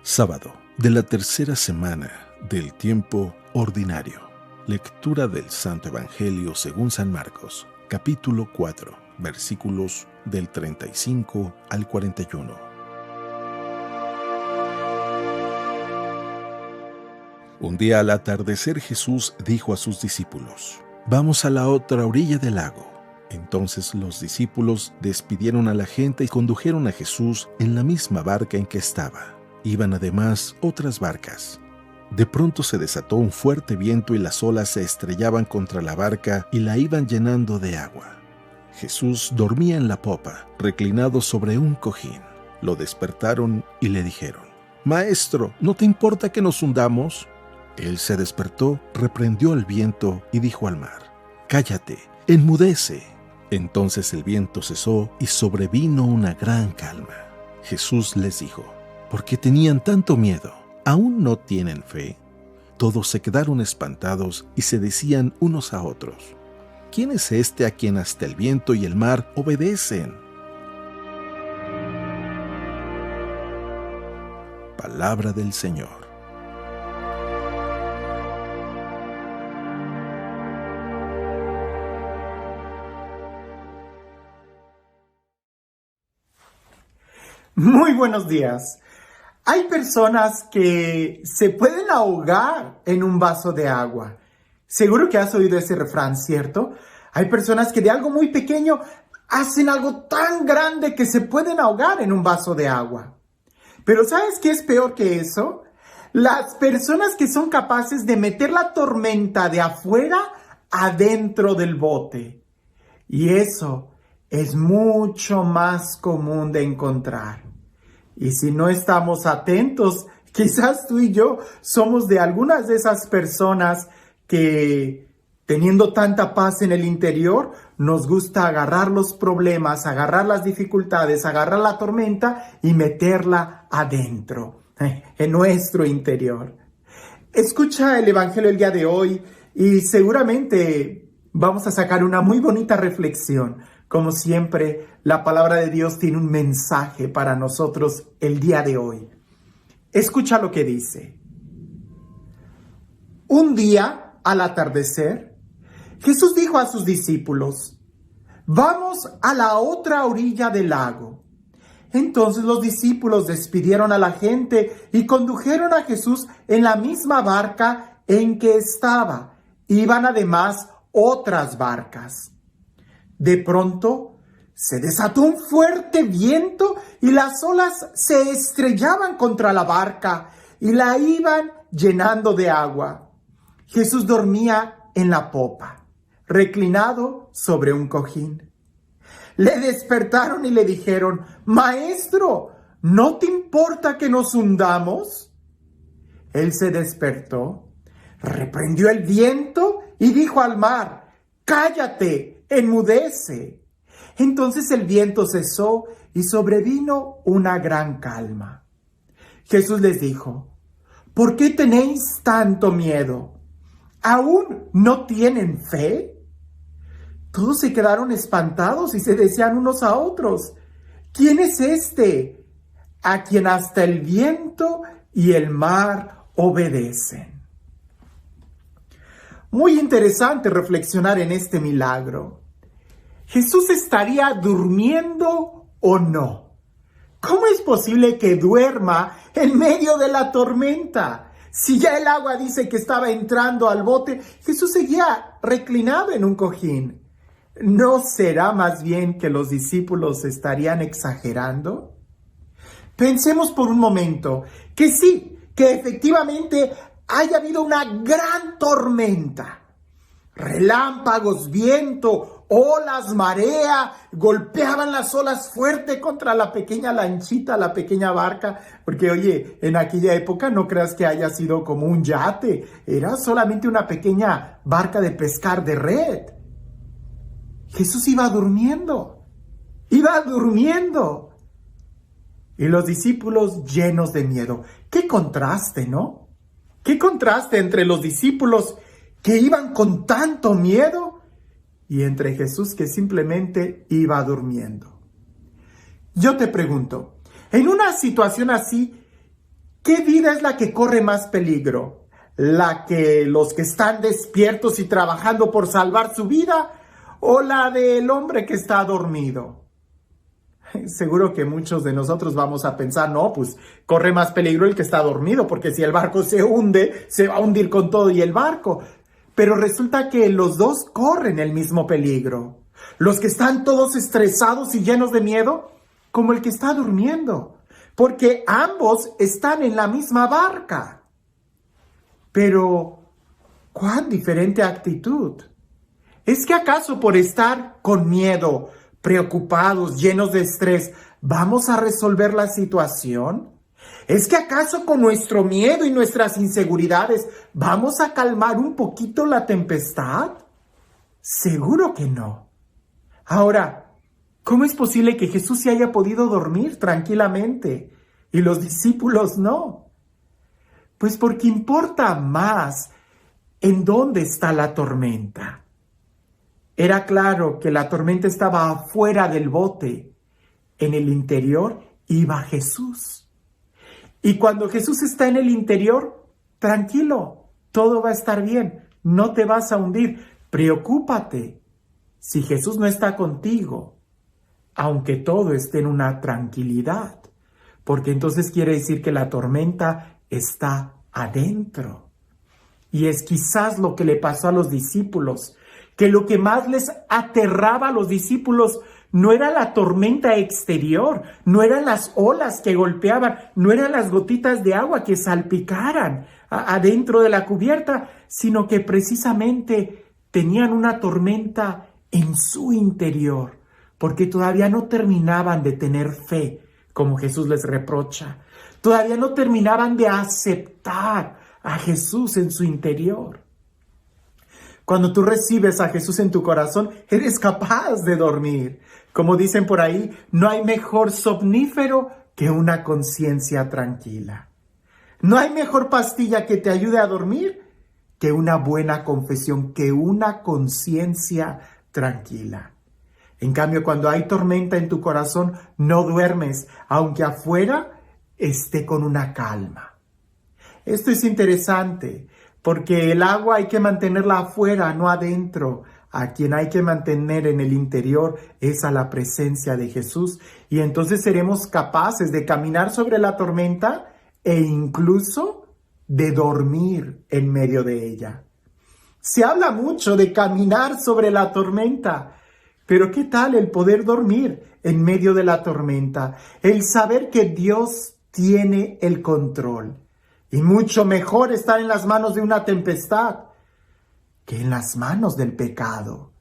Sábado de la tercera semana del tiempo ordinario. Lectura del Santo Evangelio según San Marcos, capítulo 4, versículos del 35 al 41. Un día al atardecer Jesús dijo a sus discípulos: «Vamos a la otra orilla del lago». Entonces los discípulos despidieron a la gente y condujeron a Jesús en la misma barca en que estaba. Iban además otras barcas. De pronto se desató un fuerte viento y las olas se estrellaban contra la barca y la iban llenando de agua. Jesús dormía en la popa, reclinado sobre un cojín. Lo despertaron y le dijeron: «Maestro, ¿no te importa que nos hundamos?». Él se despertó, reprendió al viento y dijo al mar: «Cállate, enmudece». Entonces el viento cesó y sobrevino una gran calma. Jesús les dijo: «¿Por qué tenían tanto miedo? ¿Aún no tienen fe?». Todos se quedaron espantados y se decían unos a otros: «¿Quién es este a quien hasta el viento y el mar obedecen?». Palabra del Señor. Muy buenos días. Hay personas que se pueden ahogar en un vaso de agua. Seguro que has oído ese refrán, ¿cierto? Hay personas que de algo muy pequeño hacen algo tan grande que se pueden ahogar en un vaso de agua. Pero ¿sabes qué es peor que eso? Las personas que son capaces de meter la tormenta de afuera adentro del bote. Y eso es mucho más común de encontrar. Y si no estamos atentos, quizás tú y yo somos de algunas de esas personas que, teniendo tanta paz en el interior, nos gusta agarrar los problemas, agarrar las dificultades, agarrar la tormenta y meterla adentro, en nuestro interior. Escucha el Evangelio el día de hoy y seguramente vamos a sacar una muy bonita reflexión. Como siempre, la palabra de Dios tiene un mensaje para nosotros el día de hoy. Escucha lo que dice. Un día, al atardecer, Jesús dijo a sus discípulos: «Vamos a la otra orilla del lago». Entonces los discípulos despidieron a la gente y condujeron a Jesús en la misma barca en que estaba. Iban además otras barcas. De pronto se desató un fuerte viento y las olas se estrellaban contra la barca y la iban llenando de agua. Jesús dormía en la popa, reclinado sobre un cojín. Le despertaron y le dijeron: «Maestro, ¿no te importa que nos hundamos?». Él se despertó, reprendió el viento y dijo al mar: «Cállate, enmudece». Entonces el viento cesó y sobrevino una gran calma. Jesús les dijo: «¿Por qué tenéis tanto miedo? ¿Aún no tienen fe?». Todos se quedaron espantados y se decían unos a otros: «¿Quién es este a quien hasta el viento y el mar obedecen?». Muy interesante reflexionar en este milagro. ¿Jesús estaría durmiendo o no? ¿Cómo es posible que duerma en medio de la tormenta? Si ya el agua dice que estaba entrando al bote, Jesús seguía reclinado en un cojín. ¿No será más bien que los discípulos estarían exagerando? Pensemos por un momento que sí, que efectivamente haya habido una gran tormenta. Relámpagos, viento, olas, marea, golpeaban las olas fuerte contra la pequeña lanchita, la pequeña barca, porque oye, en aquella época no creas que haya sido como un yate, era solamente una pequeña barca de pescar de red. Jesús iba durmiendo. Y los discípulos llenos de miedo. ¡Qué contraste!, ¿no? ¡Qué contraste entre los discípulos que iban con tanto miedo y entre Jesús que simplemente iba durmiendo! Yo te pregunto, en una situación así, ¿Qué vida es la que corre más peligro? ¿La que los que están despiertos y trabajando por salvar su vida o la del hombre que está dormido? Seguro que muchos de nosotros vamos a pensar, no, pues corre más peligro el que está dormido, porque si el barco se hunde, se va a hundir con todo y el barco. Pero resulta que los dos corren el mismo peligro. Los que están todos estresados y llenos de miedo, como el que está durmiendo, porque ambos están en la misma barca. Pero, ¿cuán diferente actitud? ¿Es que acaso por estar con miedo, preocupados, llenos de estrés, vamos a resolver la situación? ¿Es que acaso con nuestro miedo y nuestras inseguridades vamos a calmar un poquito la tempestad? Seguro que no. Ahora, ¿cómo es posible que Jesús se haya podido dormir tranquilamente y los discípulos no? Pues porque importa más en dónde está la tormenta. Era claro que la tormenta estaba afuera del bote. En el interior iba Jesús. Y cuando Jesús está en el interior, tranquilo, todo va a estar bien, no te vas a hundir. Preocúpate si Jesús no está contigo, aunque todo esté en una tranquilidad, porque entonces quiere decir que la tormenta está adentro. Y es quizás lo que le pasó a los discípulos, que lo que más les aterraba a los discípulos no era la tormenta exterior, no eran las olas que golpeaban, no eran las gotitas de agua que salpicaran adentro de la cubierta, sino que precisamente tenían una tormenta en su interior, porque todavía no terminaban de tener fe, como Jesús les reprocha. Todavía no terminaban de aceptar a Jesús en su interior. Cuando tú recibes a Jesús en tu corazón, eres capaz de dormir. Como dicen por ahí, no hay mejor somnífero que una conciencia tranquila. No hay mejor pastilla que te ayude a dormir que una buena confesión, que una conciencia tranquila. En cambio, cuando hay tormenta en tu corazón, no duermes, aunque afuera esté con una calma. Esto es interesante, porque el agua hay que mantenerla afuera, no adentro. A quien hay que mantener en el interior es a la presencia de Jesús. Y entonces seremos capaces de caminar sobre la tormenta e incluso de dormir en medio de ella. Se habla mucho de caminar sobre la tormenta, pero ¿qué tal el poder dormir en medio de la tormenta? El saber que Dios tiene el control. Y mucho mejor estar en las manos de una tempestad que en las manos del pecado,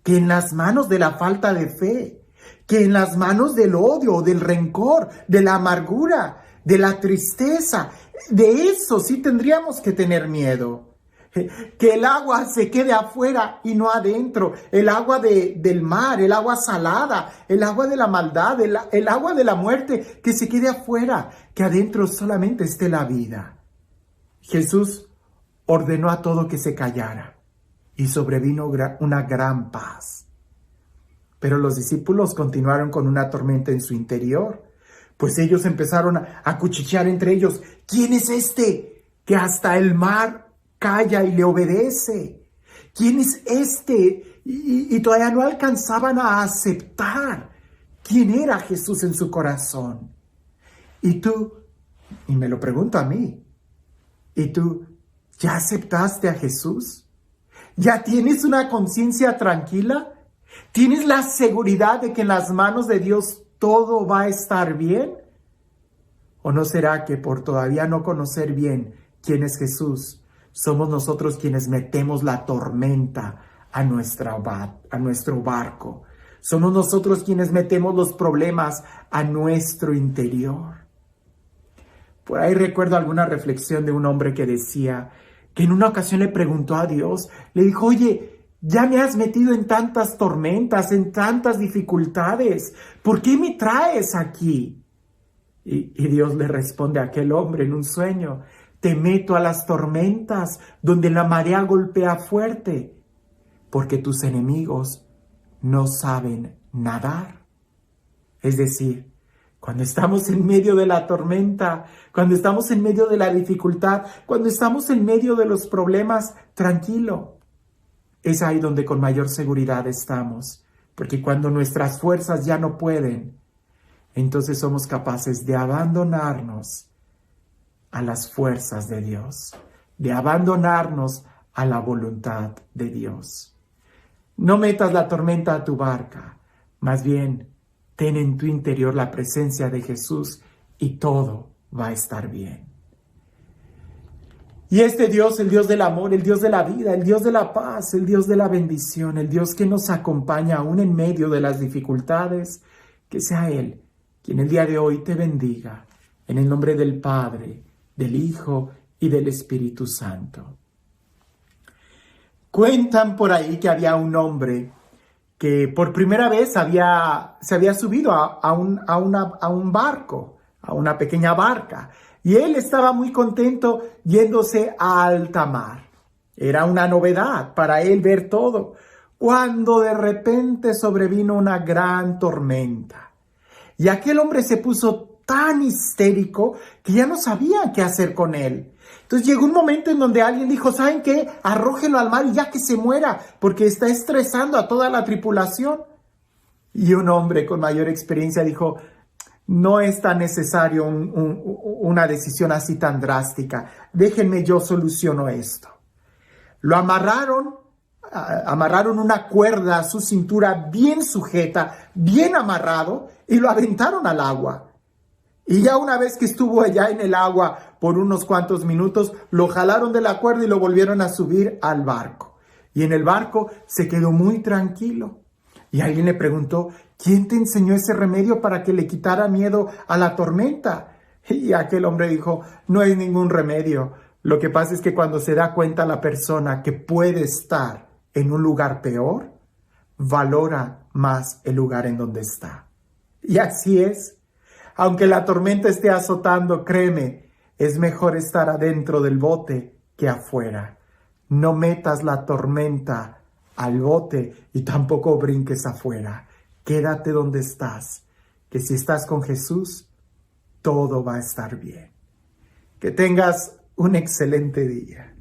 que en las manos de la falta de fe, que en las manos del odio, del rencor, de la amargura, de la tristeza. De eso sí tendríamos que tener miedo. Que el agua se quede afuera y no adentro. El agua del mar, el agua salada, el agua de la maldad, el agua de la muerte, que se quede afuera, que adentro solamente esté la vida. Jesús ordenó a todo que se callara y sobrevino una gran paz. Pero los discípulos continuaron con una tormenta en su interior, pues ellos empezaron a cuchichear entre ellos. ¿Quién es este que hasta el mar calla y le obedece? ¿Quién es este? Y todavía no alcanzaban a aceptar quién era Jesús en su corazón. Y tú, y me lo pregunto a mí, ¿y tú ya aceptaste a Jesús? ¿Ya tienes una conciencia tranquila? ¿Tienes la seguridad de que en las manos de Dios todo va a estar bien? ¿O no será que por todavía no conocer bien quién es Jesús, somos nosotros quienes metemos la tormenta a nuestro barco? Somos nosotros quienes metemos los problemas a nuestro interior. Por ahí recuerdo alguna reflexión de un hombre que decía que en una ocasión le preguntó a Dios, le dijo, oye, ya me has metido en tantas tormentas, en tantas dificultades, ¿por qué me traes aquí? Y Dios le responde a aquel hombre en un sueño, te meto a las tormentas donde la marea golpea fuerte, porque tus enemigos no saben nadar. Es decir, Cuando estamos en medio de la tormenta, cuando estamos en medio de la dificultad, cuando estamos en medio de los problemas, tranquilo. Es ahí donde con mayor seguridad estamos, porque cuando nuestras fuerzas ya no pueden, entonces somos capaces de abandonarnos a las fuerzas de Dios, de abandonarnos a la voluntad de Dios. No metas la tormenta a tu barca, más bien ten en tu interior la presencia de Jesús y todo va a estar bien. Y este Dios, el Dios del amor, el Dios de la vida, el Dios de la paz, el Dios de la bendición, el Dios que nos acompaña aún en medio de las dificultades, que sea Él quien el día de hoy te bendiga, en el nombre del Padre, del Hijo y del Espíritu Santo. Cuentan por ahí que había un hombre que por primera vez se había subido a un barco, a una pequeña barca, y él estaba muy contento yéndose a alta mar. Era una novedad para él ver todo, cuando de repente sobrevino una gran tormenta. Y aquel hombre se puso tan histérico que ya no sabía qué hacer con él. Entonces llegó un momento en donde alguien dijo, ¿saben qué? Arrójenlo al mar y ya que se muera, porque está estresando a toda la tripulación. Y un hombre con mayor experiencia dijo, no es tan necesario una decisión así tan drástica. Déjenme, yo soluciono esto. Lo amarraron una cuerda a su cintura bien sujeta, bien amarrado, y lo aventaron al agua. Y ya una vez que estuvo allá en el agua por unos cuantos minutos, lo jalaron de la cuerda y lo volvieron a subir al barco. Y en el barco se quedó muy tranquilo. Y alguien le preguntó, ¿quién te enseñó ese remedio para que le quitara miedo a la tormenta? Y aquel hombre dijo, no hay ningún remedio. Lo que pasa es que cuando se da cuenta la persona que puede estar en un lugar peor, valora más el lugar en donde está. Y así es. Aunque la tormenta esté azotando, créeme, es mejor estar adentro del bote que afuera. No metas la tormenta al bote y tampoco brinques afuera. Quédate donde estás, que si estás con Jesús, todo va a estar bien. Que tengas un excelente día.